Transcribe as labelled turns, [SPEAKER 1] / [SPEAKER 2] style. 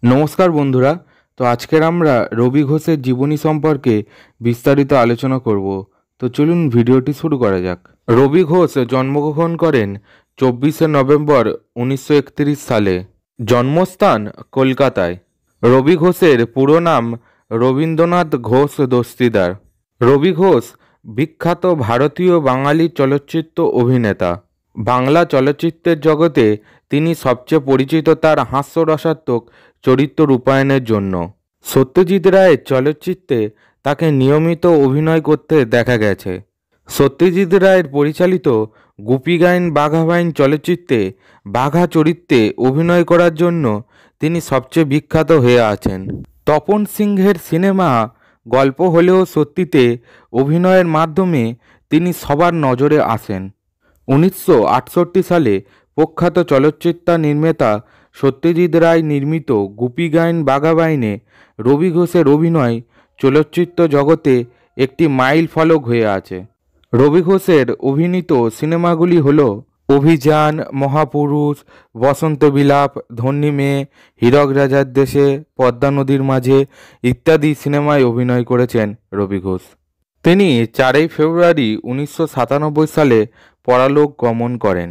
[SPEAKER 1] নমস্কার বন্ধুরা। তো আজকের আমরা রবি ঘোষের জীবনী সম্পর্কে বিস্তারিত আলোচনা করব। তো চলুন ভিডিওটি শুরু করা যাক। রবি ঘোষ জন্মগ্রহণ করেন 24শে নভেম্বর 1931 সালে। জন্মস্থান কলকাতায়। রবি ঘোষের পুরো নাম রবীন্দ্রনাথ ঘোষ দস্তিদার। রবি ঘোষ বিখ্যাত ভারতীয় বাঙালি চলচ্চিত্র অভিনেতা। বাংলা চলচ্চিত্রের জগতে তিনি সবচেয়ে পরিচিত তার হাস্যরসাত্মক চরিত্র রূপায়ণের জন্য। সত্যজিৎ রায়ের চলচ্চিত্রে তাকে নিয়মিত অভিনয় করতে দেখা গেছে। সত্যজিৎ রায়ের পরিচালিত গুপি গাইন বাঘা বাইন চলচ্চিত্রে বাঘা চরিত্রে অভিনয় করার জন্য তিনি সবচেয়ে বিখ্যাত হয়ে আছেন। তপন সিংহের সিনেমা গল্প হলেও সত্যিতে অভিনয়ের মাধ্যমে তিনি সবার নজরে আসেন। 1968 সালে প্রখ্যাত চলচ্চিত্র নির্মাতা সত্যজিৎ রায় নির্মিত গুপি গাইন বাঘা বাইনে রবি ঘোষের অভিনয় চলচ্চিত্র জগতে একটি মাইল ফলক হয়ে আছে। রবি ঘোষের অভিনীত সিনেমাগুলি হল অভিযান, মহাপুরুষ, বসন্ত বিলাপ, ধন্যী মেয়ে, হীরক রাজার দেশে, পদ্মা নদীর মাঝে ইত্যাদি সিনেমায় অভিনয় করেছেন রবি ঘোষ। তিনি 4 ফেব্রুয়ারি 1997 সালে পরলোক গমন করেন।